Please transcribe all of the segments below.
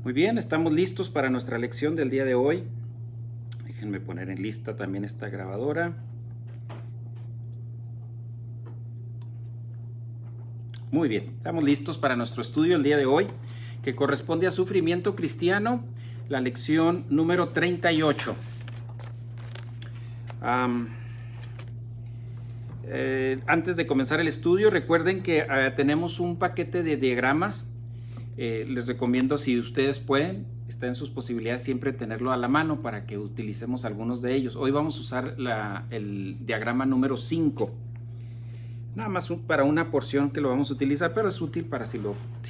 Muy bien, estamos listos para nuestra lección del día de hoy. Déjenme poner en lista también esta grabadora. Muy bien, estamos listos para nuestro estudio el día de hoy, que corresponde a sufrimiento cristiano, la lección número 38. Antes de comenzar el estudio, recuerden que tenemos un paquete de diagramas. Les recomiendo, si ustedes pueden, está en sus posibilidades siempre tenerlo a la mano para que utilicemos algunos de ellos. Hoy vamos a usar el diagrama número 5. Nada más para una porción que lo vamos a utilizar, pero es útil para si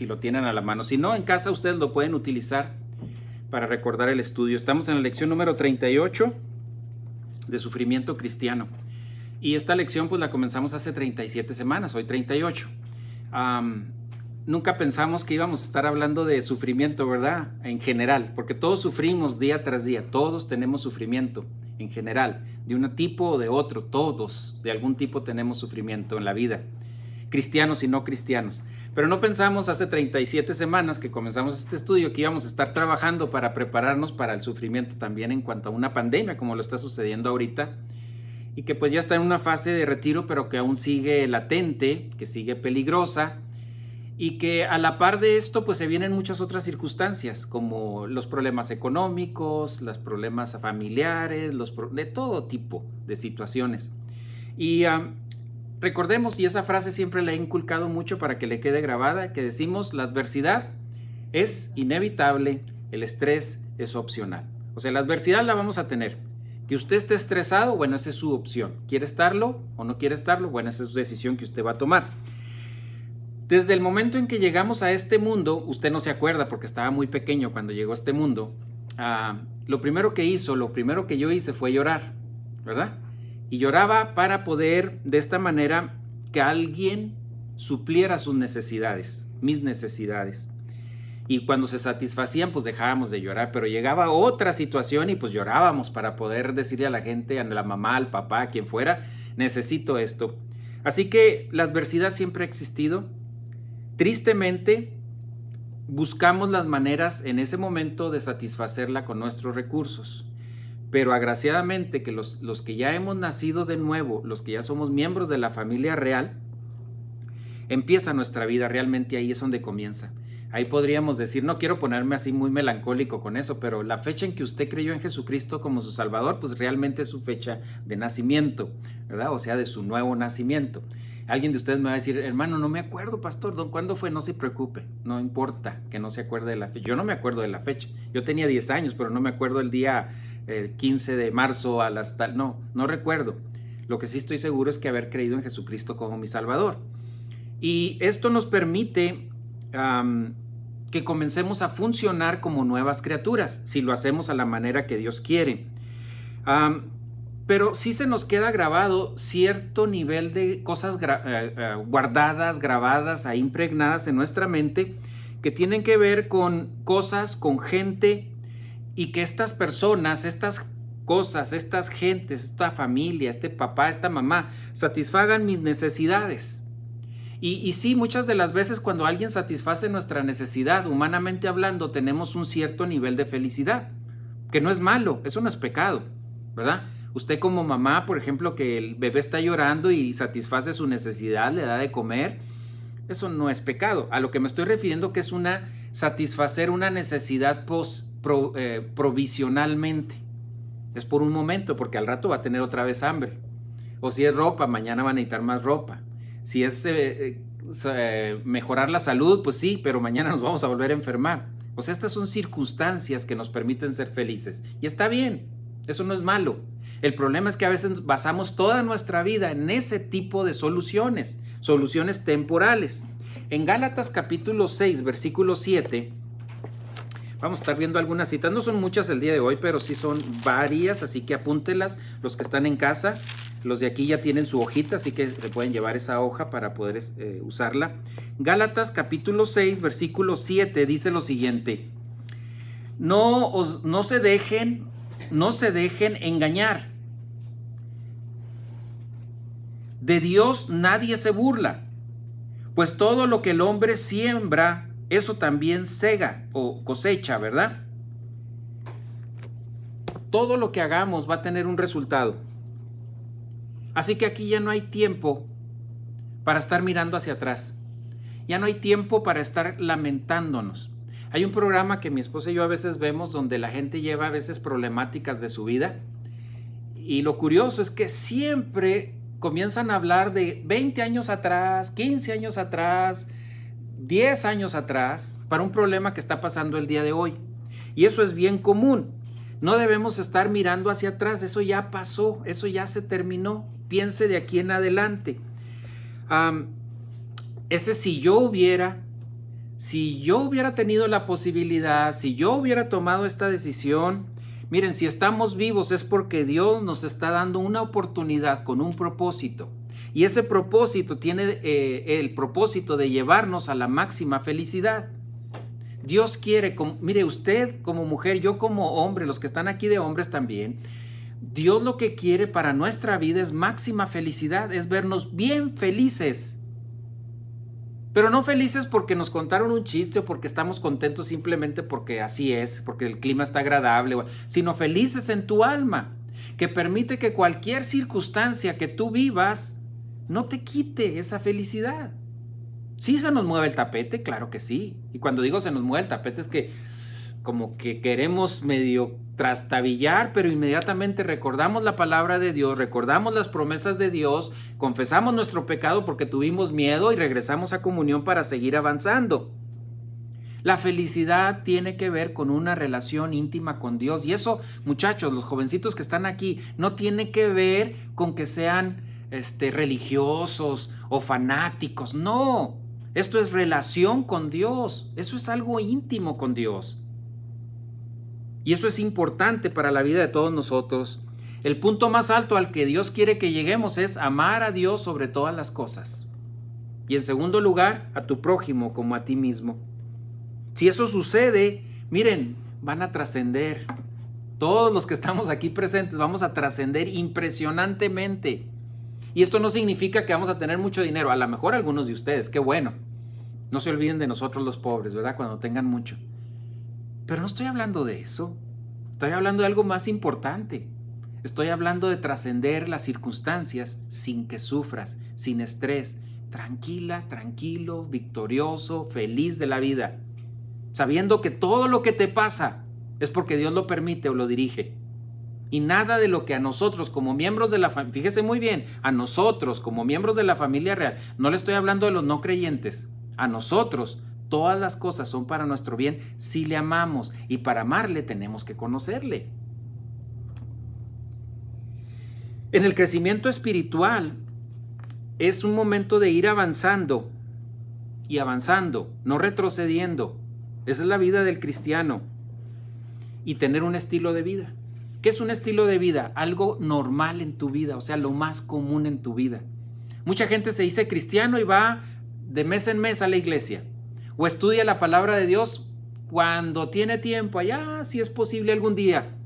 lo tienen a la mano. Si no, en casa ustedes lo pueden utilizar para recordar el estudio. Estamos en la lección número 38 de sufrimiento cristiano. Y esta lección pues la comenzamos hace 37 semanas, hoy 38. Nunca pensamos que íbamos a estar hablando de sufrimiento, ¿verdad? En general, porque todos sufrimos día tras día, todos tenemos sufrimiento en general, de un tipo o de otro, todos de algún tipo tenemos sufrimiento en la vida, cristianos y no cristianos. Pero no pensamos hace 37 semanas que comenzamos este estudio que íbamos a estar trabajando para prepararnos para el sufrimiento también en cuanto a una pandemia, como lo está sucediendo ahorita, y que pues ya está en una fase de retiro, pero que aún sigue latente, que sigue peligrosa, y que a la par de esto pues se vienen muchas otras circunstancias, como los problemas económicos, los problemas familiares, de todo tipo de situaciones. Y recordemos, y esa frase siempre la he inculcado mucho para que le quede grabada, que decimos: la adversidad es inevitable, el estrés es opcional. O sea, la adversidad la vamos a tener. Que usted esté estresado, bueno, esa es su opción. ¿Quiere estarlo o no quiere estarlo? Bueno, esa es su decisión que usted va a tomar. Desde el momento en que llegamos a este mundo, usted no se acuerda porque estaba muy pequeño cuando llegó a este mundo, lo primero que yo hice fue llorar, ¿verdad? Y lloraba para poder, de esta manera, que alguien supliera sus necesidades, mis necesidades. Y cuando se satisfacían, pues dejábamos de llorar, pero llegaba otra situación y pues llorábamos para poder decirle a la gente, a la mamá, al papá, a quien fuera: necesito esto. Así que la adversidad siempre ha existido. Tristemente, buscamos las maneras en ese momento de satisfacerla con nuestros recursos. Pero agraciadamente que los que ya hemos nacido de nuevo, los que ya somos miembros de la familia real, empieza nuestra vida, realmente ahí es donde comienza. Ahí podríamos decir, no quiero ponerme así muy melancólico con eso, pero la fecha en que usted creyó en Jesucristo como su Salvador, pues realmente es su fecha de nacimiento, ¿verdad? O sea, de su nuevo nacimiento. Alguien de ustedes me va a decir: hermano, no me acuerdo, pastor, ¿cuándo fue? No se preocupe, no importa que no se acuerde de la fecha. Yo no me acuerdo de la fecha. Yo tenía 10 años, pero no me acuerdo el día 15 de marzo a las tal. No recuerdo. Lo que sí estoy seguro es que haber creído en Jesucristo como mi Salvador. Y esto nos permite que comencemos a funcionar como nuevas criaturas, si lo hacemos a la manera que Dios quiere. Pero sí se nos queda grabado cierto nivel de cosas guardadas, grabadas, ahí impregnadas en nuestra mente, que tienen que ver con cosas, con gente, y que estas personas, estas cosas, estas gentes, esta familia, este papá, esta mamá, satisfagan mis necesidades. Y sí, muchas de las veces cuando alguien satisface nuestra necesidad, humanamente hablando, tenemos un cierto nivel de felicidad, que no es malo, eso no es pecado, ¿verdad? Usted como mamá, por ejemplo, que el bebé está llorando y satisface su necesidad, le da de comer, eso no es pecado. A lo que me estoy refiriendo que es satisfacer una necesidad provisionalmente. Es por un momento, porque al rato va a tener otra vez hambre. O si es ropa, mañana va a necesitar más ropa. Si es mejorar la salud, pues sí, pero mañana nos vamos a volver a enfermar. O sea, estas son circunstancias que nos permiten ser felices. Y está bien, eso no es malo. El problema es que a veces basamos toda nuestra vida en ese tipo de soluciones temporales. En Gálatas capítulo 6, versículo 7, vamos a estar viendo algunas citas. No son muchas el día de hoy, pero sí son varias, así que apúntelas los que están en casa. Los de aquí ya tienen su hojita, así que se pueden llevar esa hoja para poder usarla. Gálatas capítulo 6, versículo 7 dice lo siguiente: no se dejen engañar. De Dios nadie se burla, pues todo lo que el hombre siembra, eso también sega o cosecha, ¿verdad? Todo lo que hagamos va a tener un resultado. Así que aquí ya no hay tiempo para estar mirando hacia atrás. Ya no hay tiempo para estar lamentándonos. Hay un programa que mi esposa y yo a veces vemos donde la gente lleva a veces problemáticas de su vida. Y lo curioso es que siempre comienzan a hablar de 20 años atrás, 15 años atrás, 10 años atrás, para un problema que está pasando el día de hoy. Y eso es bien común. No debemos estar mirando hacia atrás, eso ya pasó, eso ya se terminó. Piense de aquí en adelante. Si yo hubiera tenido la posibilidad, si yo hubiera tomado esta decisión, miren, si estamos vivos es porque Dios nos está dando una oportunidad con un propósito. Y ese propósito tiene el propósito de llevarnos a la máxima felicidad. Dios quiere, mire, usted como mujer, yo como hombre, los que están aquí de hombres también, Dios lo que quiere para nuestra vida es máxima felicidad, es vernos bien felices. Pero no felices porque nos contaron un chiste o porque estamos contentos simplemente porque así es, porque el clima está agradable, sino felices en tu alma, que permite que cualquier circunstancia que tú vivas no te quite esa felicidad. ¿Sí se nos mueve el tapete? Claro que sí. Y cuando digo se nos mueve el tapete es que como que queremos medio trastabillar, pero inmediatamente recordamos la palabra de Dios, recordamos las promesas de Dios, confesamos nuestro pecado porque tuvimos miedo y regresamos a comunión para seguir avanzando. La felicidad tiene que ver con una relación íntima con Dios. Y eso, muchachos, los jovencitos que están aquí, no tiene que ver con que sean religiosos o fanáticos. No, esto es relación con Dios. Eso es algo íntimo con Dios. Y eso es importante para la vida de todos nosotros. El punto más alto al que Dios quiere que lleguemos es amar a Dios sobre todas las cosas. Y en segundo lugar, a tu prójimo como a ti mismo. Si eso sucede, miren, van a trascender. Todos los que estamos aquí presentes vamos a trascender impresionantemente. Y esto no significa que vamos a tener mucho dinero. A lo mejor algunos de ustedes, qué bueno. No se olviden de nosotros los pobres, ¿verdad? Cuando tengan mucho. Pero no estoy hablando de eso. Estoy hablando de algo más importante. Estoy hablando de trascender las circunstancias sin que sufras, sin estrés. Tranquila, tranquilo, victorioso, feliz de la vida. Sabiendo que todo lo que te pasa es porque Dios lo permite o lo dirige. Y nada de lo que a nosotros como miembros de la familia, fíjese muy bien, a nosotros como miembros de la familia real, no le estoy hablando de los no creyentes, a nosotros todas las cosas son para nuestro bien si le amamos, y para amarle tenemos que conocerle. En el crecimiento espiritual es un momento de ir avanzando y avanzando, no retrocediendo. Esa es la vida del cristiano. Y tener un estilo de vida. ¿Qué es un estilo de vida? Algo normal en tu vida, o sea, lo más común en tu vida. Mucha gente se dice cristiano y va de mes en mes a la iglesia. O estudia la palabra de Dios cuando tiene tiempo, allá si es posible algún día.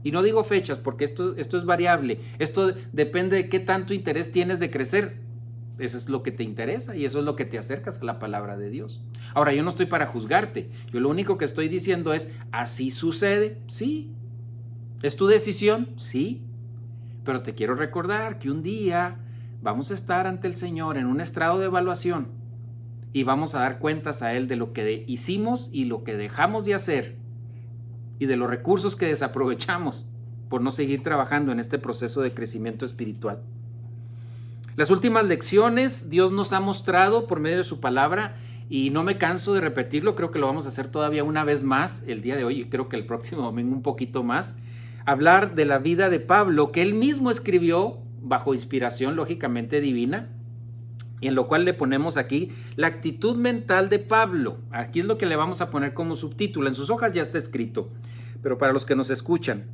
Y no digo fechas porque esto es variable. Esto depende de qué tanto interés tienes de crecer. Eso es lo que te interesa y eso es lo que te acercas a la palabra de Dios. Ahora, yo no estoy para juzgarte. Yo lo único que estoy diciendo es, ¿así sucede? Sí. ¿Es tu decisión? Sí. Pero te quiero recordar que un día vamos a estar ante el Señor en un estrado de evaluación y vamos a dar cuentas a Él de lo que hicimos y lo que dejamos de hacer y de los recursos que desaprovechamos por no seguir trabajando en este proceso de crecimiento espiritual. Las últimas lecciones Dios nos ha mostrado por medio de su palabra y no me canso de repetirlo, creo que lo vamos a hacer todavía una vez más el día de hoy y creo que el próximo domingo un poquito más. Hablar de la vida de Pablo, que él mismo escribió bajo inspiración lógicamente divina, y en lo cual le ponemos aquí la actitud mental de Pablo. Aquí es lo que le vamos a poner como subtítulo, en sus hojas ya está escrito, pero para los que nos escuchan,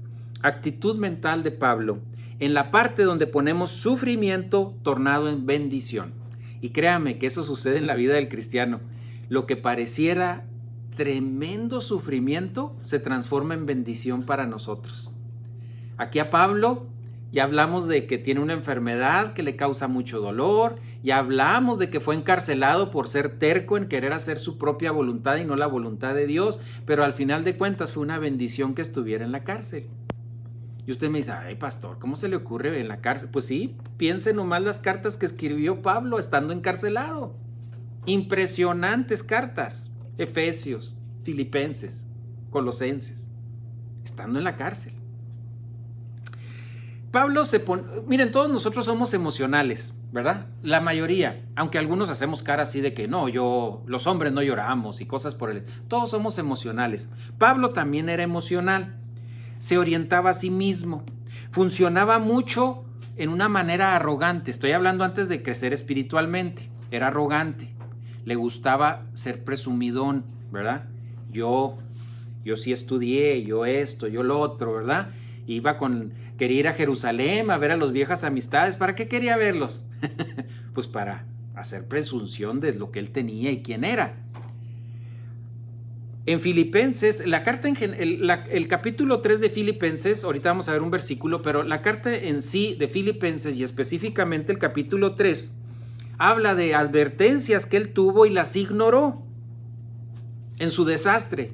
actitud mental de Pablo, en la parte donde ponemos sufrimiento tornado en bendición. Y créame que eso sucede en la vida del cristiano. Lo que pareciera tremendo sufrimiento se transforma en bendición para nosotros. Aquí a Pablo ya hablamos de que tiene una enfermedad que le causa mucho dolor Ya hablamos de que fue encarcelado por ser terco en querer hacer su propia voluntad y no la voluntad de Dios, pero al final de cuentas fue una bendición que estuviera en la cárcel. Y usted me dice, ay pastor, ¿cómo se le ocurre en la cárcel? Pues sí, piense nomás las cartas que escribió Pablo estando encarcelado. Impresionantes cartas. Efesios, Filipenses, Colosenses, estando en la cárcel. Pablo se pone, miren, todos nosotros somos emocionales, ¿verdad? La mayoría, aunque algunos hacemos cara así de que no, los hombres no lloramos y cosas por el... Todos somos emocionales. Pablo también era emocional, se orientaba a sí mismo, funcionaba mucho en una manera arrogante. Estoy hablando antes de crecer espiritualmente. Era arrogante, le gustaba ser presumidón, ¿verdad? Yo sí estudié, yo esto, yo lo otro, ¿verdad? Quería ir a Jerusalén a ver a las viejas amistades. ¿Para qué quería verlos? Pues para hacer presunción de lo que él tenía y quién era. En Filipenses, el capítulo 3 de Filipenses, ahorita vamos a ver un versículo, pero la carta en sí de Filipenses y específicamente el capítulo 3 habla de advertencias que él tuvo y las ignoró en su desastre.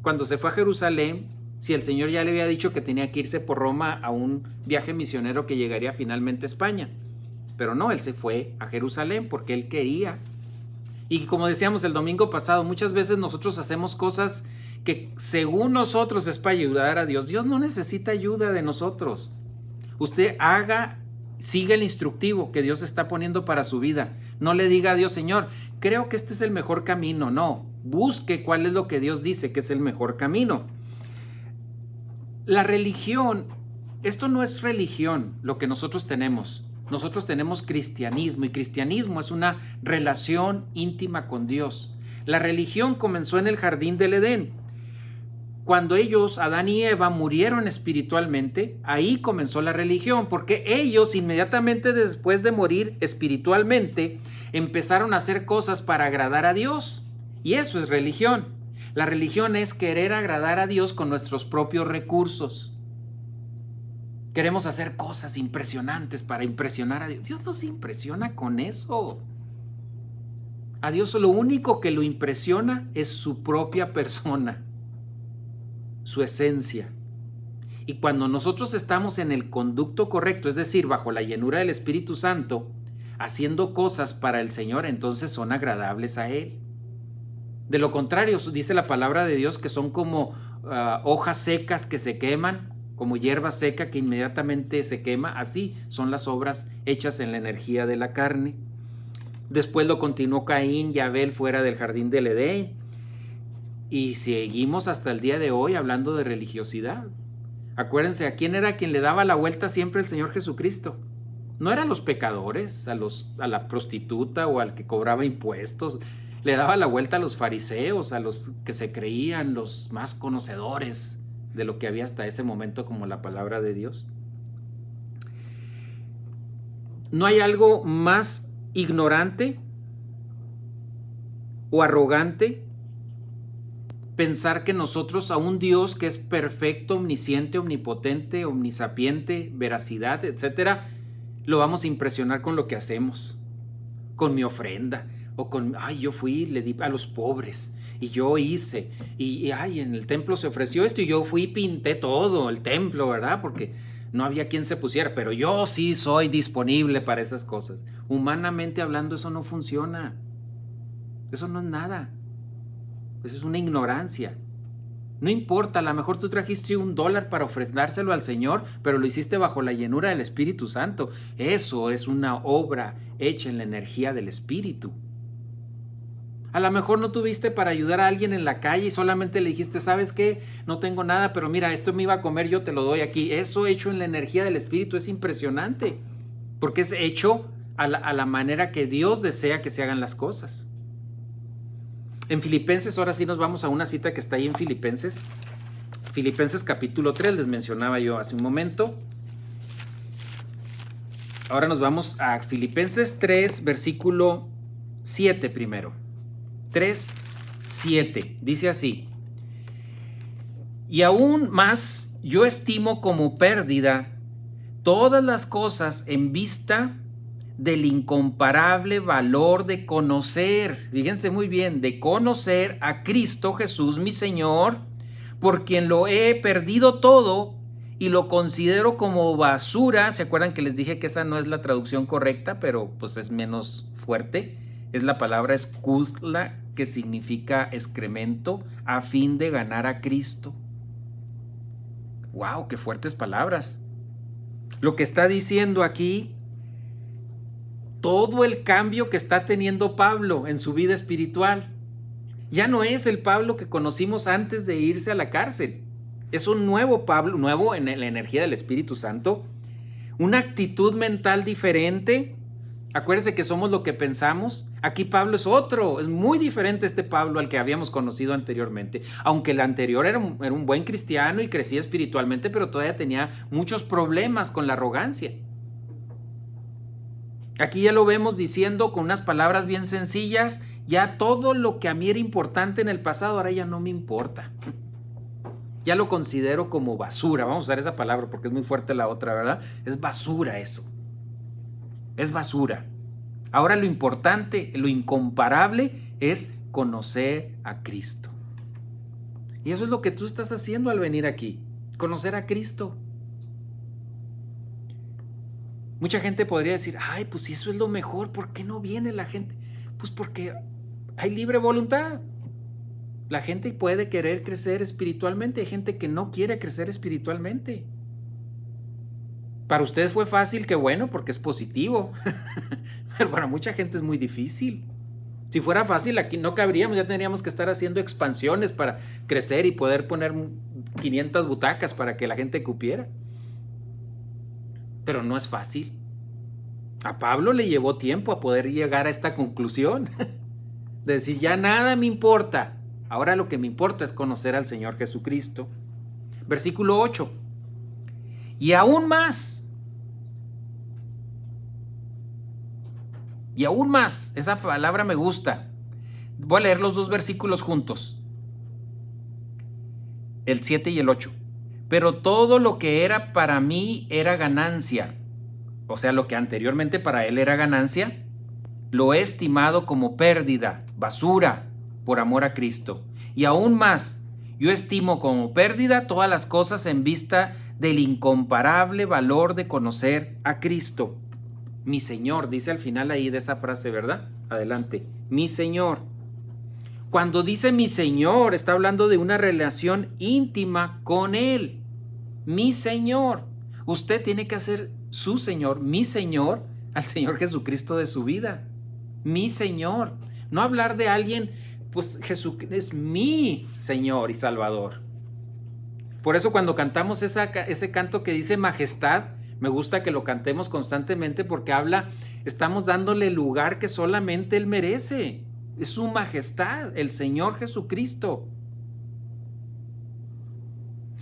Cuando se fue a Jerusalén, si el Señor ya le había dicho que tenía que irse por Roma a un viaje misionero que llegaría finalmente a España. Pero no, él se fue a Jerusalén porque él quería. Y como decíamos el domingo pasado, muchas veces nosotros hacemos cosas que según nosotros es para ayudar a Dios. Dios no necesita ayuda de nosotros. Usted siga el instructivo que Dios está poniendo para su vida. No le diga a Dios, Señor, creo que este es el mejor camino. No, busque cuál es lo que Dios dice que es el mejor camino. La religión, esto no es religión, lo que nosotros tenemos. Nosotros tenemos cristianismo y cristianismo es una relación íntima con Dios. La religión comenzó en el jardín del Edén. Cuando ellos, Adán y Eva, murieron espiritualmente, ahí comenzó la religión, porque ellos inmediatamente después de morir espiritualmente empezaron a hacer cosas para agradar a Dios. Y eso es religión. La religión es querer agradar a Dios con nuestros propios recursos. Queremos hacer cosas impresionantes para impresionar a Dios. Dios no se impresiona con eso. A Dios lo único que lo impresiona es su propia persona, su esencia. Y cuando nosotros estamos en el conducto correcto, es decir, bajo la llenura del Espíritu Santo, haciendo cosas para el Señor, entonces son agradables a Él. De lo contrario, dice la palabra de Dios que son como hojas secas que se queman, como hierba seca que inmediatamente se quema. Así son las obras hechas en la energía de la carne. Después lo continuó Caín y Abel fuera del jardín del Edén. Y seguimos hasta el día de hoy hablando de religiosidad. Acuérdense, ¿a quién era quien le daba la vuelta siempre el Señor Jesucristo? No eran los pecadores, a la prostituta o al que cobraba impuestos. Le daba la vuelta a los fariseos, a los que se creían los más conocedores de lo que había hasta ese momento como la palabra de Dios. No hay algo más ignorante o arrogante pensar que nosotros a un Dios que es perfecto, omnisciente, omnipotente, omnisapiente, veracidad, etcétera, lo vamos a impresionar con lo que hacemos, con mi ofrenda. O yo fui, le di a los pobres, y yo hice, y en el templo se ofreció esto, y yo fui y pinté todo el templo, ¿verdad? Porque no había quien se pusiera, pero yo sí soy disponible para esas cosas. Humanamente hablando, eso no funciona. Eso no es nada. Eso es una ignorancia. No importa, a lo mejor tú trajiste $1 para ofrendárselo al Señor, pero lo hiciste bajo la llenura del Espíritu Santo. Eso es una obra hecha en la energía del Espíritu. A lo mejor no tuviste para ayudar a alguien en la calle y solamente le dijiste, ¿sabes qué? No tengo nada, pero mira, esto me iba a comer, yo te lo doy aquí. Eso hecho en la energía del Espíritu es impresionante, porque es hecho a la manera que Dios desea que se hagan las cosas. En Filipenses, ahora sí nos vamos a una cita que está ahí en Filipenses. Filipenses capítulo 3, les mencionaba yo hace un momento. Ahora nos vamos a Filipenses 3, versículo 7 primero. 3:7. Dice así: y aún más yo estimo como pérdida todas las cosas en vista del incomparable valor de conocer, fíjense muy bien, de conocer a Cristo Jesús, mi Señor, por quien lo he perdido todo y lo considero como basura. ¿Se acuerdan que les dije que esa no es la traducción correcta, pero pues es menos fuerte? Es la palabra escuzla, que significa excremento, a fin de ganar a Cristo. ¡Wow! ¡Qué fuertes palabras! Lo que está diciendo aquí, todo el cambio que está teniendo Pablo en su vida espiritual, ya no es el Pablo que conocimos antes de irse a la cárcel. Es un nuevo Pablo, nuevo en la energía del Espíritu Santo, una actitud mental diferente. Acuérdense que somos lo que pensamos. Aquí Pablo es otro, es muy diferente este Pablo al que habíamos conocido anteriormente. Aunque el anterior era un buen cristiano y crecía espiritualmente, pero todavía tenía muchos problemas con la arrogancia. Aquí ya lo vemos diciendo con unas palabras bien sencillas: ya todo lo que a mí era importante en el pasado, ahora ya no me importa. Ya lo considero como basura. Vamos a usar esa palabra porque es muy fuerte la otra, ¿verdad? Es basura eso. Es basura. Ahora lo importante, lo incomparable es conocer a Cristo. Y eso es lo que tú estás haciendo al venir aquí, conocer a Cristo. Mucha gente podría decir: ay, pues si eso es lo mejor, ¿por qué no viene la gente? Pues porque hay libre voluntad. La gente puede querer crecer espiritualmente, hay gente que no quiere crecer espiritualmente. Para usted fue fácil, qué bueno, porque es positivo. Pero para mucha gente es muy difícil. Si fuera fácil, aquí no cabríamos, ya tendríamos que estar haciendo expansiones para crecer y poder poner 500 butacas para que la gente cupiera. Pero no es fácil. A Pablo le llevó tiempo a poder llegar a esta conclusión. De decir, ya nada me importa. Ahora lo que me importa es conocer al Señor Jesucristo. Versículo 8. Y aún más. Y aún más. Esa palabra me gusta. Voy a leer los dos versículos juntos. El 7 y el 8. Pero todo lo que era para mí era ganancia. O sea, lo que anteriormente para él era ganancia, lo he estimado como pérdida, basura, por amor a Cristo. Y aún más, yo estimo como pérdida todas las cosas en vista del incomparable valor de conocer a Cristo. Mi Señor, dice al final ahí de esa frase, ¿verdad? Adelante. Mi Señor. Cuando dice mi Señor, está hablando de una relación íntima con Él. Mi Señor. Usted tiene que hacer su Señor, mi Señor, al Señor Jesucristo de su vida. Mi Señor. No hablar de alguien, pues Jesucristo es mi Señor y Salvador. Por eso cuando cantamos ese canto que dice majestad, me gusta que lo cantemos constantemente porque estamos dándole el lugar que solamente Él merece. Es su majestad, el Señor Jesucristo.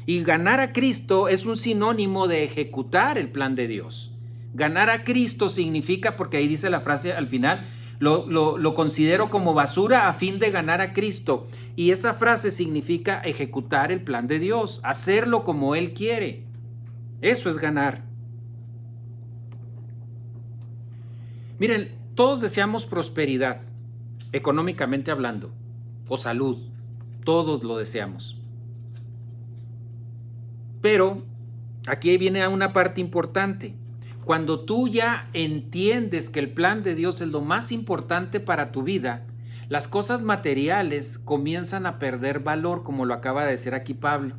Y ganar a Cristo es un sinónimo de ejecutar el plan de Dios. Ganar a Cristo significa, porque ahí dice la frase al final, lo considero como basura a fin de ganar a Cristo. Y esa frase significa ejecutar el plan de Dios, hacerlo como Él quiere. Eso es ganar. Miren, todos deseamos prosperidad, económicamente hablando, o salud. Todos lo deseamos. Pero aquí viene una parte importante. Cuando tú ya entiendes que el plan de Dios es lo más importante para tu vida, las cosas materiales comienzan a perder valor, como lo acaba de decir aquí Pablo.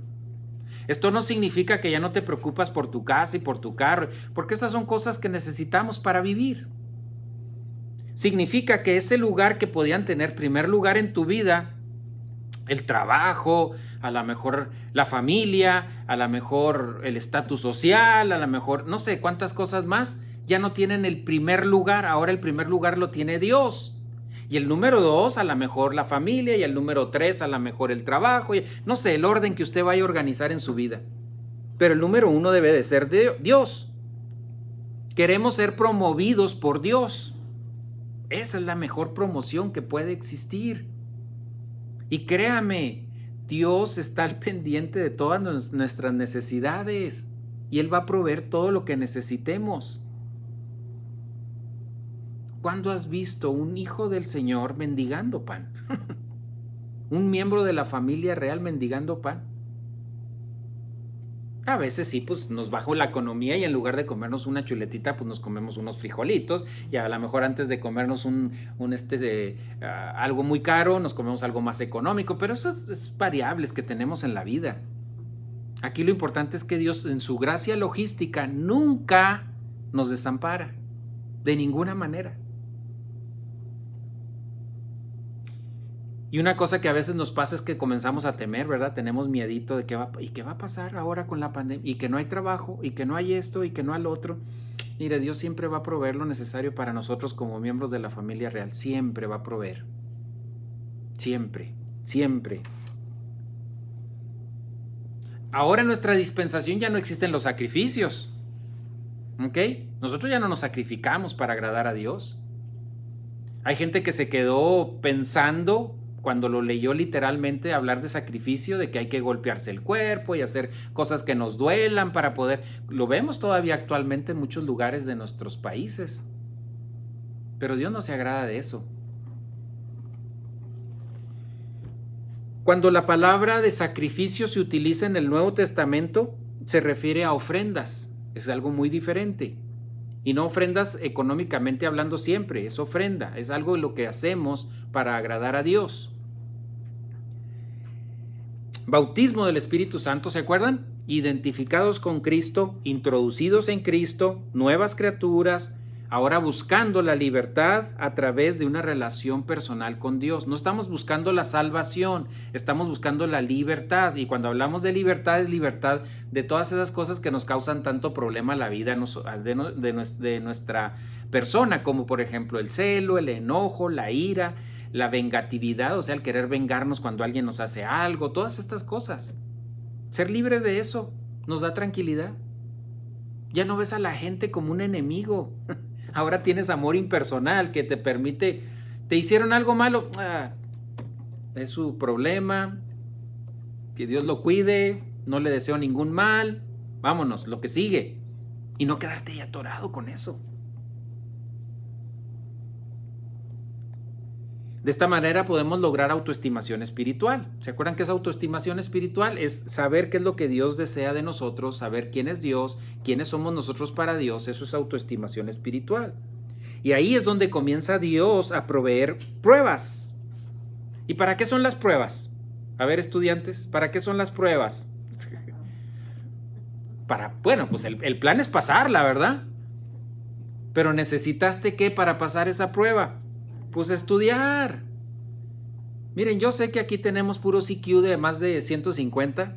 Esto no significa que ya no te preocupas por tu casa y por tu carro, porque estas son cosas que necesitamos para vivir. Significa que ese lugar que podían tener primer lugar en tu vida, el trabajo, a lo mejor la familia, a lo mejor el estatus social, a lo mejor no sé cuántas cosas más, ya no tienen el primer lugar. Ahora el primer lugar lo tiene Dios. Y el número 2 a lo mejor la familia, y el número 3 a lo mejor el trabajo, y no sé, el orden que usted vaya a organizar en su vida. Pero el número 1 debe de ser Dios. Queremos ser promovidos por Dios. Esa es la mejor promoción que puede existir. Y créame, Dios está al pendiente de todas nuestras necesidades y Él va a proveer todo lo que necesitemos. ¿Cuándo has visto un hijo del Señor mendigando pan? Un miembro de la familia real mendigando pan. A veces sí, pues nos bajó la economía y en lugar de comernos una chuletita, pues nos comemos unos frijolitos, y a lo mejor antes de comernos algo muy caro, nos comemos algo más económico, pero eso es variables que tenemos en la vida. Aquí lo importante es que Dios en su gracia logística nunca nos desampara, de ninguna manera. Y una cosa que a veces nos pasa es que comenzamos a temer, ¿verdad? Tenemos miedito de qué va a pasar ahora con la pandemia, y que no hay trabajo, y que no hay esto, y que no hay lo otro. Mire, Dios siempre va a proveer lo necesario para nosotros como miembros de la familia real. Siempre va a proveer. Siempre, siempre. Ahora en nuestra dispensación ya no existen los sacrificios. ¿Ok? Nosotros ya no nos sacrificamos para agradar a Dios. Hay gente que se quedó pensando, cuando lo leyó literalmente, hablar de sacrificio, de que hay que golpearse el cuerpo y hacer cosas que nos duelan para poder... Lo vemos todavía actualmente en muchos lugares de nuestros países. Pero Dios no se agrada de eso. Cuando la palabra de sacrificio se utiliza en el Nuevo Testamento, se refiere a ofrendas. Es algo muy diferente. Y no ofrendas económicamente hablando siempre, es ofrenda, es algo de lo que hacemos para agradar a Dios. Bautismo del Espíritu Santo, ¿se acuerdan? Identificados con Cristo, introducidos en Cristo, nuevas criaturas, ahora buscando la libertad a través de una relación personal con Dios. No estamos buscando la salvación, estamos buscando la libertad. Y cuando hablamos de libertad, es libertad de todas esas cosas que nos causan tanto problema a la vida de nuestra persona, como por ejemplo el celo, el enojo, la ira, la vengatividad, o sea, el querer vengarnos cuando alguien nos hace algo, todas estas cosas. Ser libre de eso nos da tranquilidad. Ya no ves a la gente como un enemigo. Ahora tienes amor impersonal que te permite, te hicieron algo malo, es su problema, que Dios lo cuide, no le deseo ningún mal, vámonos, lo que sigue. Y no quedarte ahí atorado con eso. De esta manera podemos lograr autoestimación espiritual. ¿Se acuerdan qué es autoestimación espiritual? Es saber qué es lo que Dios desea de nosotros, saber quién es Dios, quiénes somos nosotros para Dios. Eso es autoestimación espiritual. Y ahí es donde comienza Dios a proveer pruebas. ¿Y para qué son las pruebas? A ver, estudiantes, ¿para qué son las pruebas? Bueno, pues el plan es pasarla, ¿verdad? Pero ¿necesitaste qué para pasar esa prueba? Pues estudiar. Miren, yo sé que aquí tenemos puro IQ de más de 150,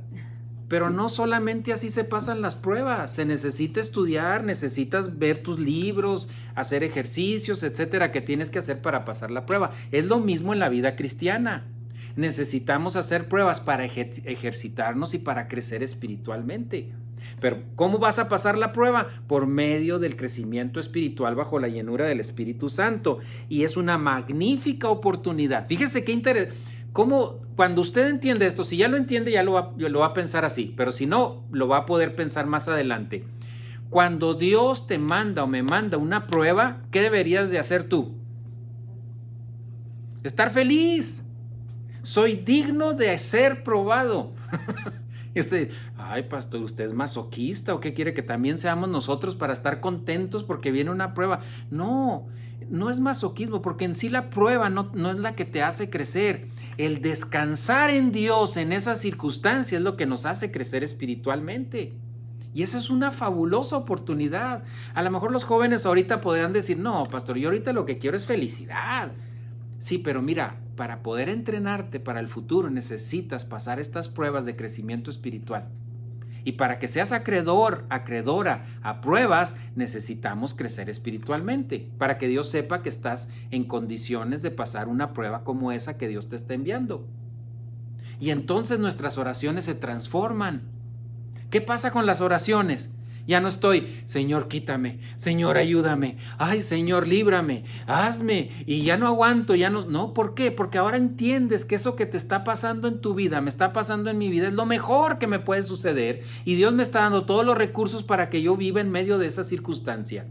pero no solamente así se pasan las pruebas. Se necesita estudiar, necesitas ver tus libros, hacer ejercicios, etcétera, que tienes que hacer para pasar la prueba. Es lo mismo en la vida cristiana. Necesitamos hacer pruebas para ejercitarnos y para crecer espiritualmente. Pero ¿cómo vas a pasar la prueba? Por medio del crecimiento espiritual bajo la llenura del Espíritu Santo. Y es una magnífica oportunidad. Fíjese qué interesante. Cómo cuando usted entiende esto, si ya lo entiende, ya lo va a pensar así. Pero si no, lo va a poder pensar más adelante. Cuando Dios te manda o me manda una prueba, ¿qué deberías de hacer tú? Estar feliz. Soy digno de ser probado. Ay, pastor, ¿usted es masoquista o qué quiere que también seamos nosotros para estar contentos porque viene una prueba? No, no es masoquismo, porque en sí la prueba no es la que te hace crecer. El descansar en Dios en esas circunstancias es lo que nos hace crecer espiritualmente. Y esa es una fabulosa oportunidad. A lo mejor los jóvenes ahorita podrían decir, no, pastor, yo ahorita lo que quiero es felicidad. Sí, pero mira, para poder entrenarte para el futuro necesitas pasar estas pruebas de crecimiento espiritual. Y para que seas acreedora a pruebas, necesitamos crecer espiritualmente, para que Dios sepa que estás en condiciones de pasar una prueba como esa que Dios te está enviando. Y entonces nuestras oraciones se transforman. ¿Qué pasa con las oraciones? Ya no estoy, Señor, quítame, Señor, ayúdame, ay, Señor, líbrame, hazme, y ya no aguanto, ya no. No, ¿por qué? Porque ahora entiendes que eso que te está pasando en tu vida, me está pasando en mi vida, es lo mejor que me puede suceder, y Dios me está dando todos los recursos para que yo viva en medio de esa circunstancia.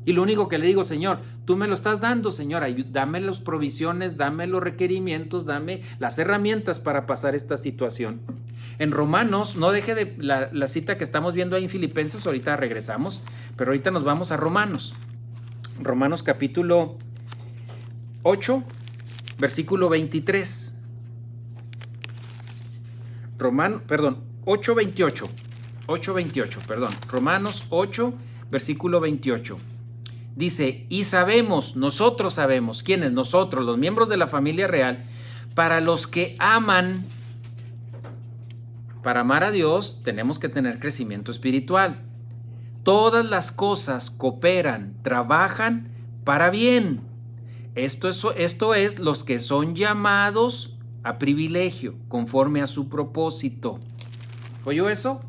Y lo único que le digo, Señor, tú me lo estás dando, Señor, dame las provisiones, dame los requerimientos, dame las herramientas para pasar esta situación. En Romanos, no deje de la cita que estamos viendo ahí en Filipenses, ahorita regresamos, pero ahorita nos vamos a Romanos. Romanos capítulo 8, versículo 23. 8:28, perdón. Romanos 8, versículo 28. Dice, y sabemos, nosotros sabemos, ¿quiénes? Nosotros, los miembros de la familia real, para los que aman, para amar a Dios, tenemos que tener crecimiento espiritual. Todas las cosas cooperan, trabajan para bien. Esto es los que son llamados a privilegio, conforme a su propósito. ¿Oyó eso?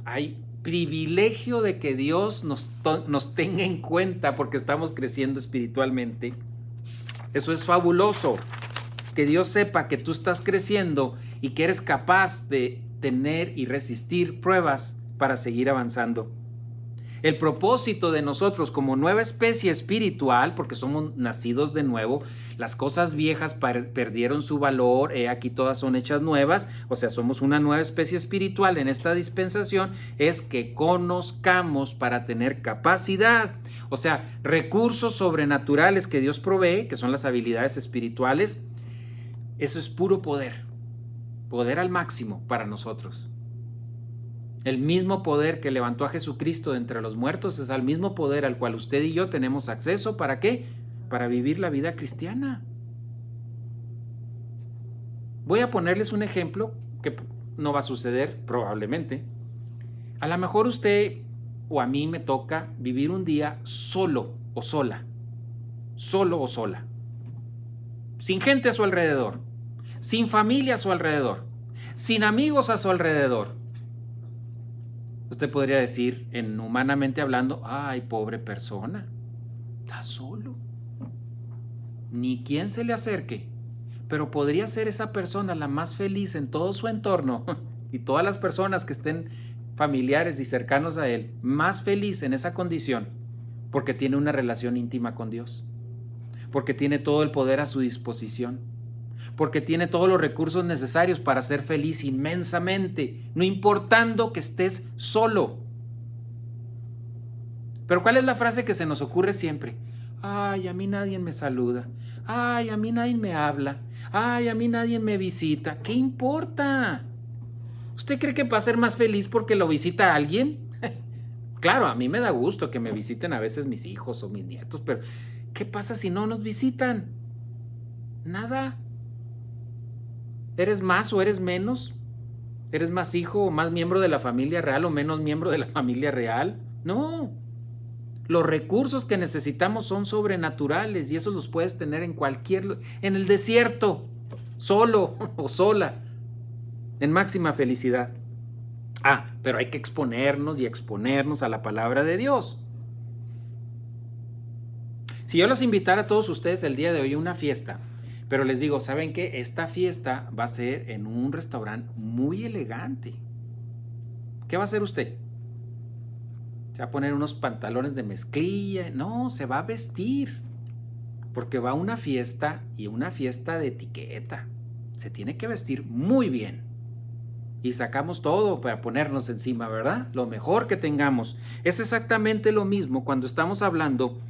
Hay privilegio de que Dios nos tenga en cuenta porque estamos creciendo espiritualmente. Eso es fabuloso. Que Dios sepa que tú estás creciendo y que eres capaz de tener y resistir pruebas para seguir avanzando. El propósito de nosotros como nueva especie espiritual, porque somos nacidos de nuevo, las cosas viejas perdieron su valor, aquí todas son hechas nuevas, o sea, somos una nueva especie espiritual en esta dispensación, es que conozcamos para tener capacidad, o sea, recursos sobrenaturales que Dios provee, que son las habilidades espirituales. Eso es puro poder, poder al máximo para nosotros. El mismo poder que levantó a Jesucristo de entre los muertos es el mismo poder al cual usted y yo tenemos acceso. ¿Para qué? Para vivir la vida cristiana. Voy a ponerles un ejemplo que no va a suceder probablemente. A lo mejor usted o a mí me toca vivir un día solo o sola. Solo o sola. Sin gente a su alrededor. Sin familia a su alrededor. Sin amigos a su alrededor. Usted podría decir, humanamente hablando, ay, pobre persona, está solo. Ni quien se le acerque. Pero podría ser esa persona la más feliz en todo su entorno y todas las personas que estén familiares y cercanos a él, más feliz en esa condición, porque tiene una relación íntima con Dios, porque tiene todo el poder a su disposición, porque tiene todos los recursos necesarios para ser feliz inmensamente, no importando que estés solo. Pero ¿cuál es la frase que se nos ocurre siempre? Ay, a mí nadie me saluda. Ay, a mí nadie me habla. Ay, a mí nadie me visita. ¿Qué importa? ¿Usted cree que va a ser más feliz porque lo visita a alguien? Claro, a mí me da gusto que me visiten a veces mis hijos o mis nietos, pero ¿qué pasa si no nos visitan? Nada. ¿Eres más o eres menos? ¿Eres más hijo o más miembro de la familia real o menos miembro de la familia real? No. Los recursos que necesitamos son sobrenaturales y esos los puedes tener en el desierto, solo o sola, en máxima felicidad. Pero hay que exponernos a la palabra de Dios. Si yo los invitara a todos ustedes el día de hoy a una fiesta, pero les digo, ¿saben qué? Esta fiesta va a ser en un restaurante muy elegante. ¿Qué va a hacer usted? ¿Se va a poner unos pantalones de mezclilla? No, se va a vestir. Porque va a una fiesta y una fiesta de etiqueta. Se tiene que vestir muy bien. Y sacamos todo para ponernos encima, ¿verdad? Lo mejor que tengamos. Es exactamente lo mismo cuando estamos hablando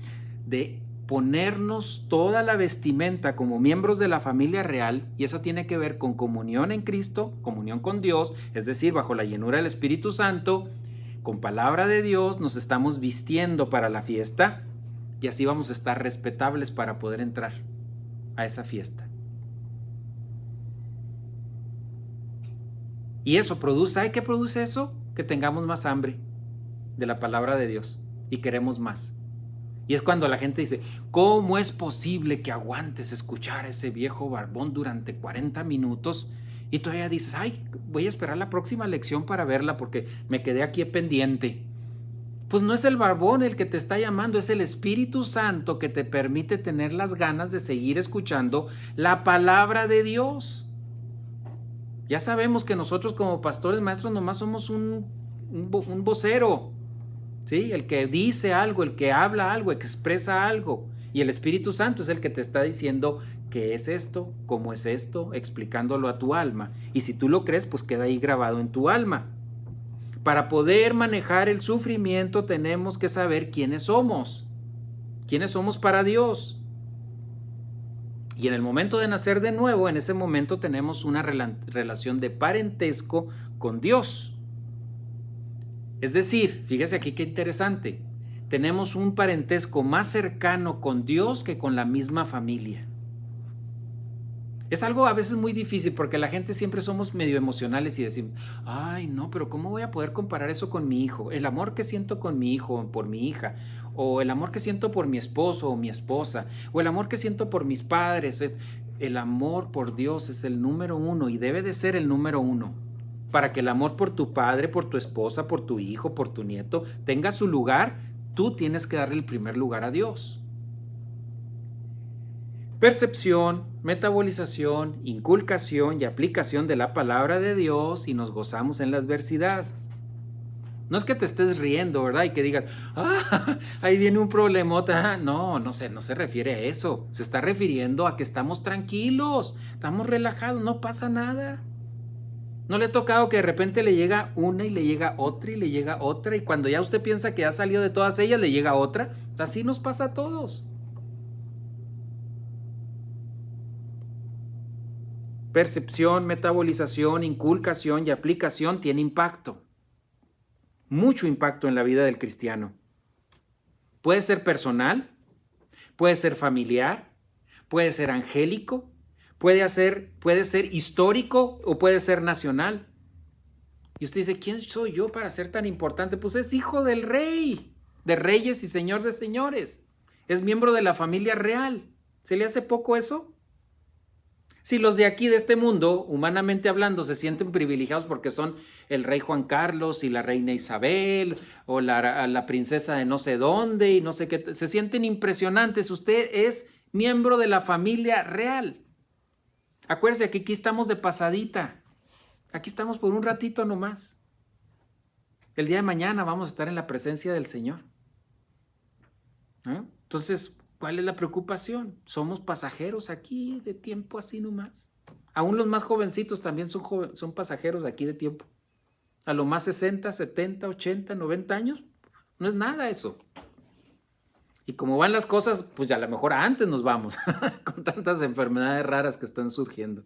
de ponernos toda la vestimenta como miembros de la familia real, y eso tiene que ver con comunión en Cristo, comunión con Dios, es decir, bajo la llenura del Espíritu Santo, con palabra de Dios, nos estamos vistiendo para la fiesta y así vamos a estar respetables para poder entrar a esa fiesta. Y eso produce, ¿sabe qué produce eso? Que tengamos más hambre de la palabra de Dios y queremos más. Y es cuando la gente dice, ¿cómo es posible que aguantes escuchar a ese viejo barbón durante 40 minutos? Y todavía dices, ay, voy a esperar la próxima lección para verla porque me quedé aquí pendiente. Pues no es el barbón el que te está llamando, es el Espíritu Santo que te permite tener las ganas de seguir escuchando la palabra de Dios. Ya sabemos que nosotros como pastores maestros nomás somos un vocero. ¿sí? El que dice algo, el que habla algo, expresa algo. Y el Espíritu Santo es el que te está diciendo qué es esto, cómo es esto, explicándolo a tu alma. Y si tú lo crees, pues queda ahí grabado en tu alma. Para poder manejar el sufrimiento tenemos que saber quiénes somos para Dios. Y en el momento de nacer de nuevo, en ese momento tenemos una relación de parentesco con Dios. Es decir, fíjese aquí qué interesante, tenemos un parentesco más cercano con Dios que con la misma familia. Es algo a veces muy difícil porque la gente siempre somos medio emocionales y decimos, ay no, pero ¿cómo voy a poder comparar eso con mi hijo? El amor que siento con mi hijo o por mi hija, o el amor que siento por mi esposo o mi esposa, o el amor que siento por mis padres. El amor por Dios es el número uno y debe de ser el número uno. Para que el amor por tu padre, por tu esposa, por tu hijo, por tu nieto tenga su lugar, tú tienes que darle el primer lugar a Dios. Percepción, metabolización, inculcación y aplicación de la palabra de Dios, y nos gozamos en la adversidad. No es que te estés riendo, ¿verdad? Y que digas, ahí viene un problemota. No se refiere a eso. Se está refiriendo a que estamos tranquilos, estamos relajados, no pasa nada. ¿No le ha tocado que de repente le llega una y le llega otra y le llega otra? Y cuando ya usted piensa que ha salido de todas ellas, le llega otra. Así nos pasa a todos. Percepción, metabolización, inculcación y aplicación tiene impacto. Mucho impacto en la vida del cristiano. Puede ser personal, puede ser familiar, puede ser angélico, puede ser histórico o puede ser nacional. Y usted dice, ¿quién soy yo para ser tan importante? Pues es hijo del rey, de reyes y señor de señores. Es miembro de la familia real. ¿Se le hace poco eso? Si los de aquí, de este mundo, humanamente hablando, se sienten privilegiados porque son el rey Juan Carlos y la reina Isabel o la princesa de no sé dónde y no sé qué, se sienten impresionantes. Usted es miembro de la familia real. Acuérdese que aquí estamos de pasadita. Aquí estamos por un ratito nomás. El día de mañana vamos a estar en la presencia del Señor. ¿Eh? Entonces, ¿cuál es la preocupación? Somos pasajeros aquí de tiempo así nomás. Aún los más jovencitos también son pasajeros aquí de tiempo. A lo más 60, 70, 80, 90 años, no es nada eso. Y como van las cosas, pues ya a lo mejor antes nos vamos, con tantas enfermedades raras que están surgiendo.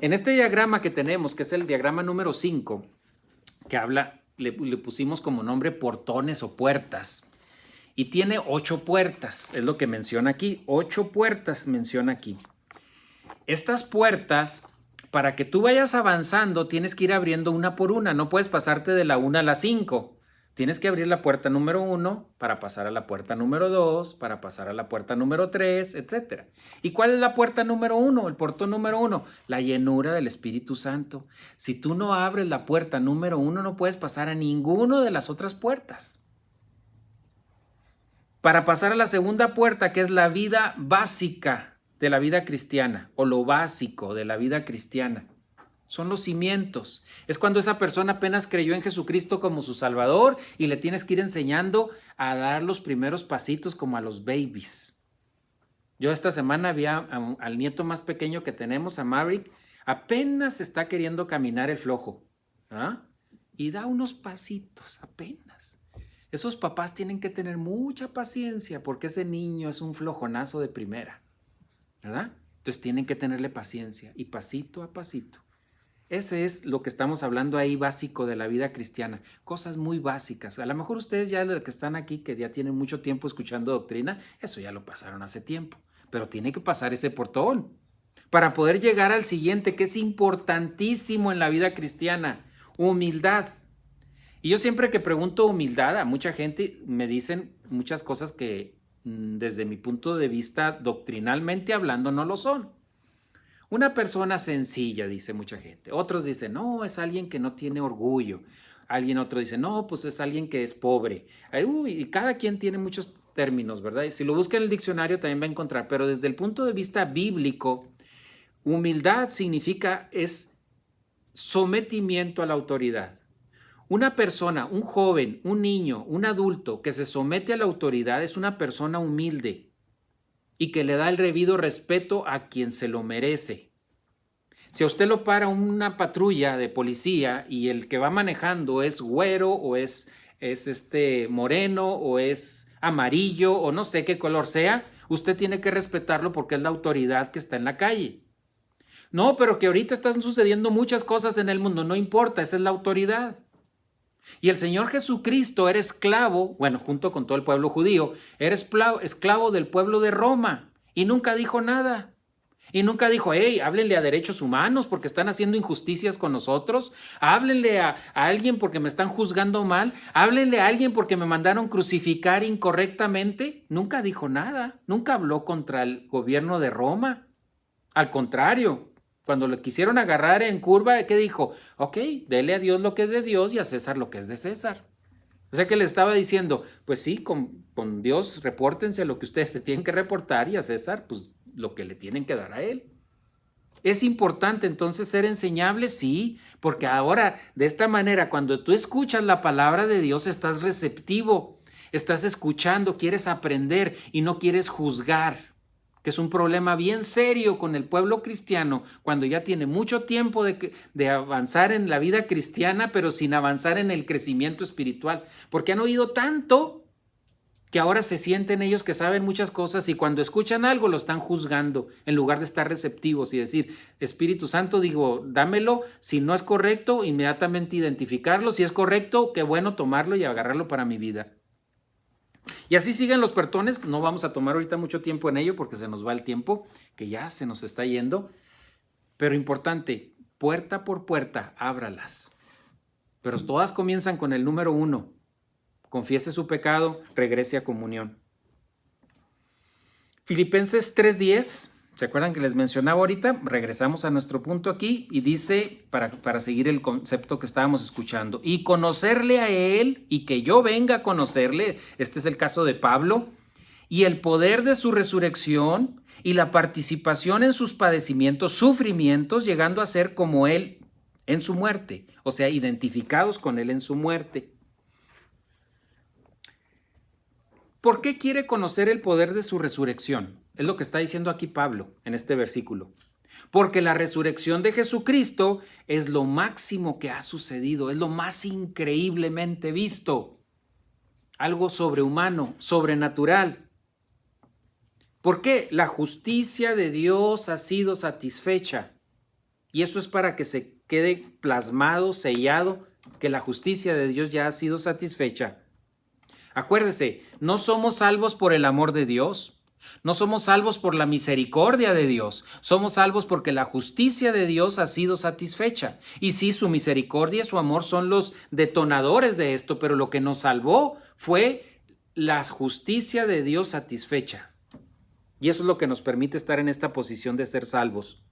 En este diagrama que tenemos, que es el diagrama número 5, que habla, le pusimos como nombre portones o puertas. Y tiene 8 puertas, es lo que menciona aquí. 8 puertas menciona aquí. Estas puertas, para que tú vayas avanzando, tienes que ir abriendo una por una. No puedes pasarte de la 1 a la 5. Tienes que abrir la puerta número 1 para pasar a la puerta número 2, para pasar a la puerta número 3, etc. ¿Y cuál es la puerta número 1? El portón número 1, la llenura del Espíritu Santo. Si tú no abres la puerta número 1, no puedes pasar a ninguna de las otras puertas. Para pasar a la segunda puerta, que es la vida básica de la vida cristiana, o lo básico de la vida cristiana, son los cimientos. Es cuando esa persona apenas creyó en Jesucristo como su Salvador y le tienes que ir enseñando a dar los primeros pasitos como a los babies. Yo esta semana vi al nieto más pequeño que tenemos, a Maverick, apenas está queriendo caminar el flojo, ¿ah? Y da unos pasitos, apenas. Esos papás tienen que tener mucha paciencia porque ese niño es un flojonazo de primera, ¿verdad? Entonces tienen que tenerle paciencia y pasito a pasito. Ese es lo que estamos hablando ahí básico de la vida cristiana, cosas muy básicas. A lo mejor ustedes ya los que están aquí, que ya tienen mucho tiempo escuchando doctrina, eso ya lo pasaron hace tiempo, pero tiene que pasar ese portón para poder llegar al siguiente, que es importantísimo en la vida cristiana, humildad. Y yo siempre que pregunto humildad a mucha gente me dicen muchas cosas que desde mi punto de vista doctrinalmente hablando no lo son. Una persona sencilla, dice mucha gente. Otros dicen, no, es alguien que no tiene orgullo. Otro dice, no, pues es alguien que es pobre. Y cada quien tiene muchos términos, ¿verdad? Y si lo busca en el diccionario también va a encontrar. Pero desde el punto de vista bíblico, humildad significa es sometimiento a la autoridad. Una persona, un joven, un niño, un adulto que se somete a la autoridad es una persona humilde y que le da el debido respeto a quien se lo merece. Si a usted lo para una patrulla de policía y el que va manejando es güero o es moreno o es amarillo o no sé qué color sea, usted tiene que respetarlo porque es la autoridad que está en la calle. No, pero que ahorita están sucediendo muchas cosas en el mundo, no importa, esa es la autoridad. Y el Señor Jesucristo era esclavo, bueno, junto con todo el pueblo judío, era esclavo del pueblo de Roma y nunca dijo nada. Y nunca dijo, hey, háblenle a derechos humanos porque están haciendo injusticias con nosotros. Háblenle a alguien porque me están juzgando mal. Háblenle a alguien porque me mandaron crucificar incorrectamente. Nunca dijo nada. Nunca habló contra el gobierno de Roma. Al contrario, cuando lo quisieron agarrar en curva, ¿qué dijo? Ok, dele a Dios lo que es de Dios y a César lo que es de César. O sea que le estaba diciendo, pues sí, con Dios repórtense lo que ustedes se tienen que reportar y a César, pues lo que le tienen que dar a él. ¿Es importante entonces ser enseñable? Sí, porque ahora de esta manera cuando tú escuchas la palabra de Dios estás receptivo, estás escuchando, quieres aprender y no quieres juzgar, que es un problema bien serio con el pueblo cristiano cuando ya tiene mucho tiempo de avanzar en la vida cristiana pero sin avanzar en el crecimiento espiritual, porque han oído tanto que ahora se sienten ellos que saben muchas cosas y cuando escuchan algo lo están juzgando en lugar de estar receptivos y decir, Espíritu Santo, digo, dámelo, si no es correcto, inmediatamente identificarlo, si es correcto, qué bueno tomarlo y agarrarlo para mi vida. Y así siguen los pertones, no vamos a tomar ahorita mucho tiempo en ello porque se nos va el tiempo, que ya se nos está yendo, pero importante, puerta por puerta, ábralas. Pero todas comienzan con el número 1. Confiese su pecado, regrese a comunión. Filipenses 3:10, ¿se acuerdan que les mencionaba ahorita? Regresamos a nuestro punto aquí y dice, para seguir el concepto que estábamos escuchando, y conocerle a Él y que yo venga a conocerle, este es el caso de Pablo, y el poder de su resurrección y la participación en sus padecimientos, sufrimientos, llegando a ser como Él en su muerte, o sea, identificados con Él en su muerte. ¿Por qué quiere conocer el poder de su resurrección? Es lo que está diciendo aquí Pablo en este versículo. Porque la resurrección de Jesucristo es lo máximo que ha sucedido, es lo más increíblemente visto. Algo sobrehumano, sobrenatural. ¿Por qué? La justicia de Dios ha sido satisfecha. Y eso es para que se quede plasmado, sellado, que la justicia de Dios ya ha sido satisfecha. Acuérdese, no somos salvos por el amor de Dios, no somos salvos por la misericordia de Dios, somos salvos porque la justicia de Dios ha sido satisfecha. Y sí, su misericordia y su amor son los detonadores de esto, pero lo que nos salvó fue la justicia de Dios satisfecha. Y eso es lo que nos permite estar en esta posición de ser salvos.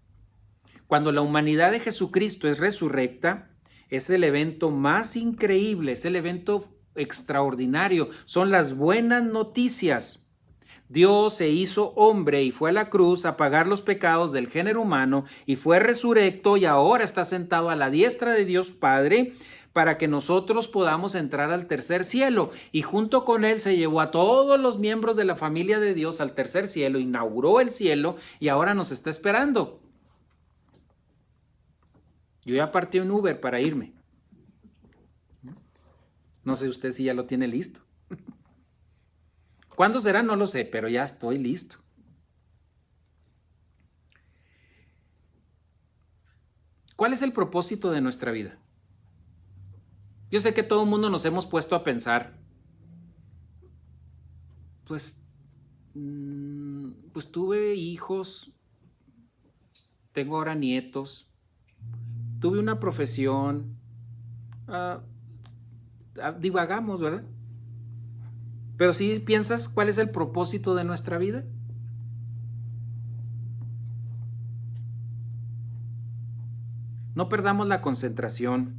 Cuando la humanidad de Jesucristo es resurrecta, es el evento más increíble, es el evento extraordinario, son las buenas noticias. Dios se hizo hombre y fue a la cruz a pagar los pecados del género humano y fue resurrecto y ahora está sentado a la diestra de Dios Padre para que nosotros podamos entrar al tercer cielo. Y junto con él se llevó a todos los miembros de la familia de Dios al tercer cielo, inauguró el cielo y ahora nos está esperando. Yo ya partí en Uber para irme. No sé usted si ya lo tiene listo. ¿Cuándo será? No lo sé, pero ya estoy listo. ¿Cuál es el propósito de nuestra vida? Yo sé que todo el mundo nos hemos puesto a pensar, pues tuve hijos, tengo ahora nietos, tuve una profesión, divagamos, ¿verdad? Pero si piensas cuál es el propósito de nuestra vida. No perdamos la concentración.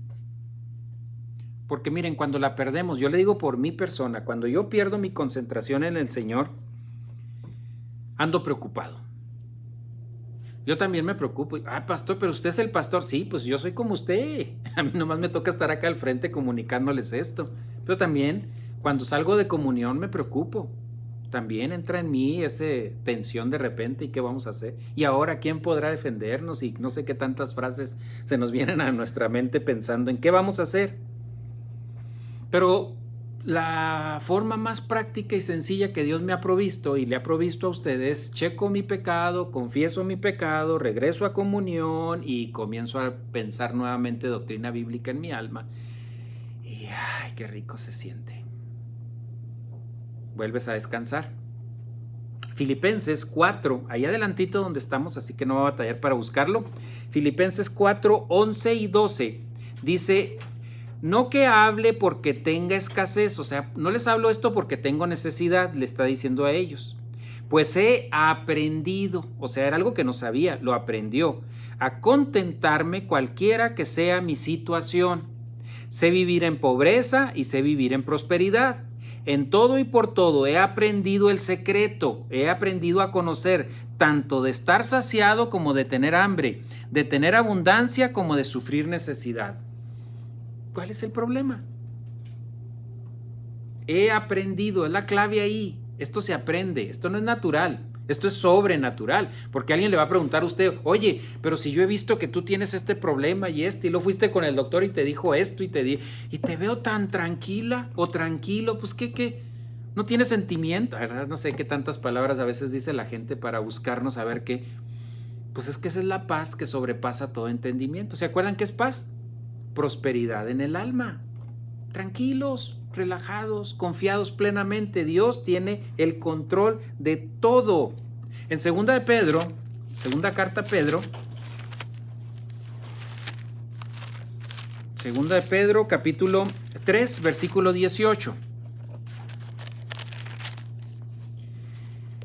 Porque miren, cuando la perdemos, yo le digo por mi persona, cuando yo pierdo mi concentración en el Señor, ando preocupado. Yo también me preocupo. Pastor, pero usted es el pastor. Sí, pues yo soy como usted. A mí nomás me toca estar acá al frente comunicándoles esto. Pero también, cuando salgo de comunión, me preocupo. También entra en mí esa tensión de repente. ¿Y qué vamos a hacer? Y ahora, ¿quién podrá defendernos? Y no sé qué tantas frases se nos vienen a nuestra mente pensando en qué vamos a hacer. Pero la forma más práctica y sencilla que Dios me ha provisto y le ha provisto a ustedes, checo mi pecado, confieso mi pecado, regreso a comunión y comienzo a pensar nuevamente doctrina bíblica en mi alma. Y ¡ay, qué rico se siente! Vuelves a descansar. Filipenses 4, ahí adelantito donde estamos, así que no voy a batallar para buscarlo. Filipenses 4, 11 y 12 dice: no que hable porque tenga escasez, o sea, no les hablo esto porque tengo necesidad, le está diciendo a ellos. Pues he aprendido, o sea, era algo que no sabía, lo aprendió, a contentarme cualquiera que sea mi situación. Sé vivir en pobreza y sé vivir en prosperidad. En todo y por todo he aprendido el secreto, he aprendido a conocer tanto de estar saciado como de tener hambre, de tener abundancia como de sufrir necesidad. ¿Cuál es el problema? He aprendido, es la clave ahí. Esto se aprende, esto no es natural, esto es sobrenatural. Porque alguien le va a preguntar a usted: oye, pero si yo he visto que tú tienes este problema y lo fuiste con el doctor y te dijo esto y te veo tan tranquila o tranquilo, pues ¿qué? No tiene sentimiento, ¿verdad? No sé qué tantas palabras a veces dice la gente para buscarnos a ver qué. Pues es que esa es la paz que sobrepasa todo entendimiento. ¿Se acuerdan qué es paz? Prosperidad en el alma, tranquilos, relajados, confiados plenamente. Dios tiene el control de todo. En segunda carta a Pedro, segunda de Pedro, capítulo 3, versículo 18.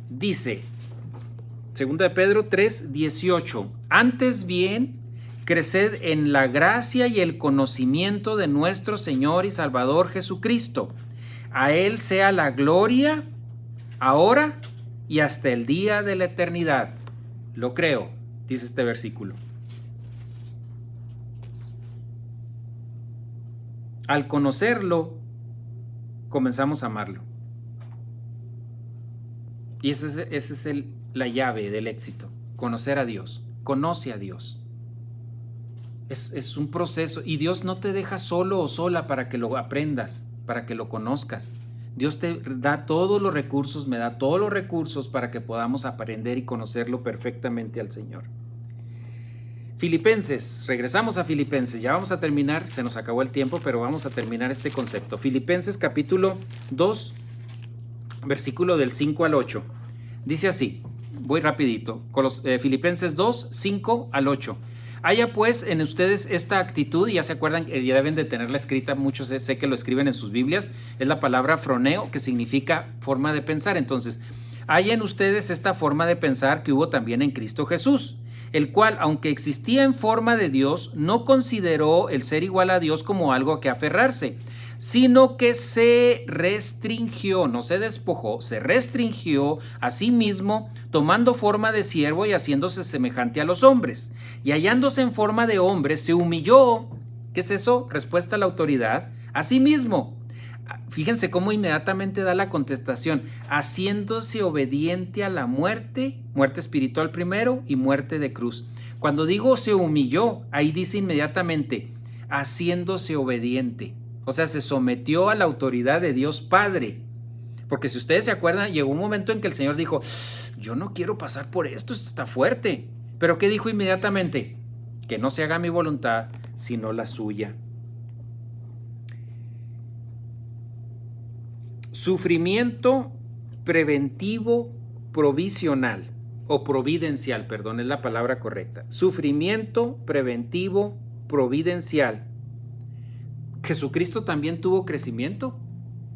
Dice, segunda de Pedro 3, 18. Antes bien, creced en la gracia y el conocimiento de nuestro Señor y Salvador Jesucristo. A Él sea la gloria, ahora y hasta el día de la eternidad. Lo creo, dice este versículo. Al conocerlo, comenzamos a amarlo. Y esa es la llave del éxito, conocer a Dios. Conoce a Dios. Es un proceso y Dios no te deja solo o sola para que lo aprendas, para que lo conozcas. Dios te da todos los recursos, me da todos los recursos para que podamos aprender y conocerlo perfectamente al Señor. Filipenses, regresamos a Filipenses, ya vamos a terminar, se nos acabó el tiempo, pero vamos a terminar este concepto. Filipenses capítulo 2, versículo del 5 al 8. Dice así, voy rapidito, Filipenses 2, 5 al 8. Haya pues en ustedes esta actitud, y ya se acuerdan, ya deben de tenerla escrita, muchos sé que lo escriben en sus Biblias, es la palabra froneo, que significa forma de pensar. Entonces, haya en ustedes esta forma de pensar que hubo también en Cristo Jesús, el cual, aunque existía en forma de Dios, no consideró el ser igual a Dios como algo a que aferrarse, sino que se restringió, no se despojó, se restringió a sí mismo, tomando forma de siervo y haciéndose semejante a los hombres. Y hallándose en forma de hombre, se humilló. ¿Qué es eso? Respuesta a la autoridad. A sí mismo. Fíjense cómo inmediatamente da la contestación. Haciéndose obediente a la muerte, muerte espiritual primero y muerte de cruz. Cuando digo se humilló, ahí dice inmediatamente, haciéndose obediente. O sea, se sometió a la autoridad de Dios Padre. Porque si ustedes se acuerdan, llegó un momento en que el Señor dijo, yo no quiero pasar por esto está fuerte. Pero ¿qué dijo inmediatamente? Que no se haga mi voluntad, sino la suya. Sufrimiento preventivo provisional, o providencial, perdón, es la palabra correcta. Sufrimiento preventivo providencial. Jesucristo también tuvo crecimiento.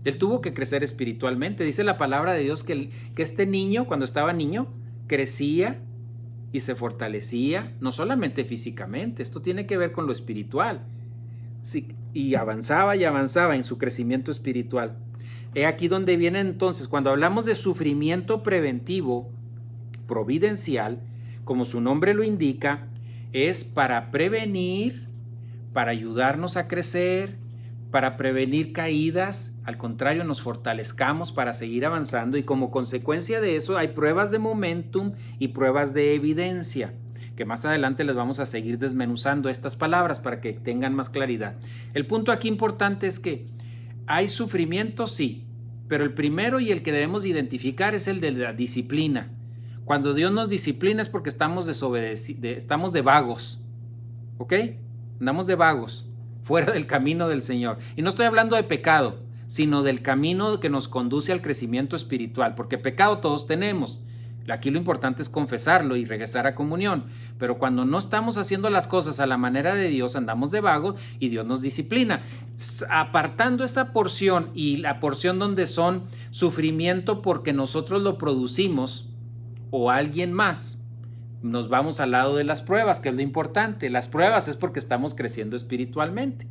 Él tuvo que crecer espiritualmente. Dice la palabra de Dios que este niño, cuando estaba niño, crecía y se fortalecía, no solamente físicamente, esto tiene que ver con lo espiritual. Sí, y avanzaba en su crecimiento espiritual. He aquí donde viene entonces, cuando hablamos de sufrimiento preventivo, providencial, como su nombre lo indica, es para prevenir, para ayudarnos a crecer, para prevenir caídas. Al contrario, nos fortalezcamos para seguir avanzando, y como consecuencia de eso hay pruebas de momentum y pruebas de evidencia, que más adelante les vamos a seguir desmenuzando estas palabras para que tengan más claridad. El punto aquí importante es que hay sufrimiento, sí, pero el primero y el que debemos identificar es el de la disciplina. Cuando Dios nos disciplina es porque estamos estamos de vagos, ¿ok? Andamos de vagos, fuera del camino del Señor. Y no estoy hablando de pecado, sino del camino que nos conduce al crecimiento espiritual, porque pecado todos tenemos. Aquí lo importante es confesarlo y regresar a comunión. Pero cuando no estamos haciendo las cosas a la manera de Dios, andamos de vago y Dios nos disciplina. Apartando esta porción y la porción donde son sufrimiento porque nosotros lo producimos o alguien más, nos vamos al lado de las pruebas, que es lo importante. Las pruebas es porque estamos creciendo espiritualmente.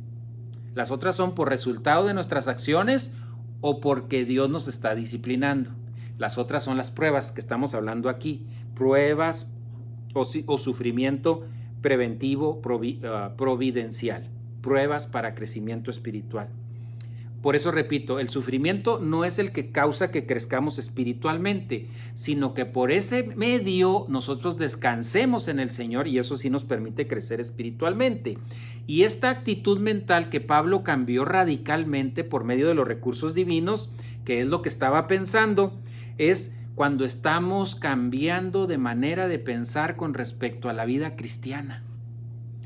Las otras son por resultado de nuestras acciones o porque Dios nos está disciplinando. Las otras son las pruebas que estamos hablando aquí, pruebas o sufrimiento preventivo providencial, pruebas para crecimiento espiritual. Por eso repito, el sufrimiento no es el que causa que crezcamos espiritualmente, sino que por ese medio nosotros descansemos en el Señor, y eso sí nos permite crecer espiritualmente. Y esta actitud mental que Pablo cambió radicalmente por medio de los recursos divinos, que es lo que estaba pensando, es cuando estamos cambiando de manera de pensar con respecto a la vida cristiana.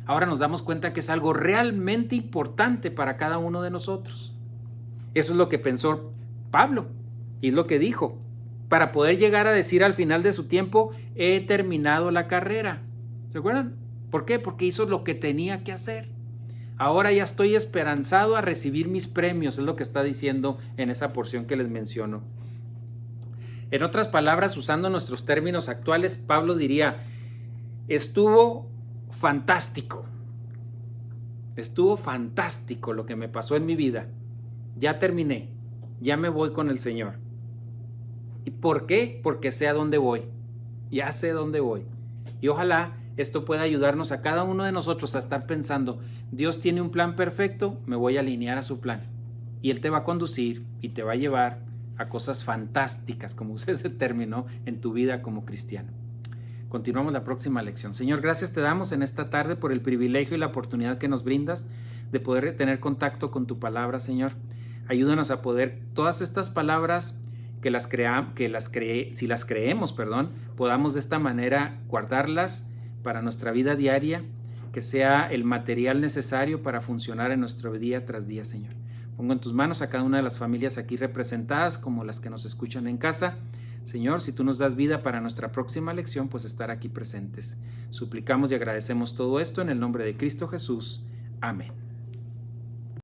Ahora nos damos cuenta que es algo realmente importante para cada uno de nosotros. Eso es lo que pensó Pablo y es lo que dijo, para poder llegar a decir al final de su tiempo: he terminado la carrera. ¿Se acuerdan? ¿Por qué? Porque hizo lo que tenía que hacer. Ahora ya estoy esperanzado a recibir mis premios, es lo que está diciendo en esa porción que les menciono. En otras palabras, usando nuestros términos actuales, Pablo diría: estuvo fantástico lo que me pasó en mi vida. Ya terminé, ya me voy con el Señor. ¿Y por qué? Porque sé a dónde voy, ya sé dónde voy. Y ojalá esto pueda ayudarnos a cada uno de nosotros a estar pensando: Dios tiene un plan perfecto, me voy a alinear a su plan. Y Él te va a conducir y te va a llevar a cosas fantásticas, como usé ese término, en tu vida como cristiano. Continuamos la próxima lección. Señor, gracias te damos en esta tarde por el privilegio y la oportunidad que nos brindas de poder tener contacto con tu palabra, Señor. Ayúdanos a poder todas estas palabras si las creemos, podamos de esta manera guardarlas para nuestra vida diaria, que sea el material necesario para funcionar en nuestro día tras día, Señor. Pongo en tus manos a cada una de las familias aquí representadas, como las que nos escuchan en casa. Señor, si tú nos das vida para nuestra próxima lección, pues estar aquí presentes. Suplicamos y agradecemos todo esto en el nombre de Cristo Jesús. Amén.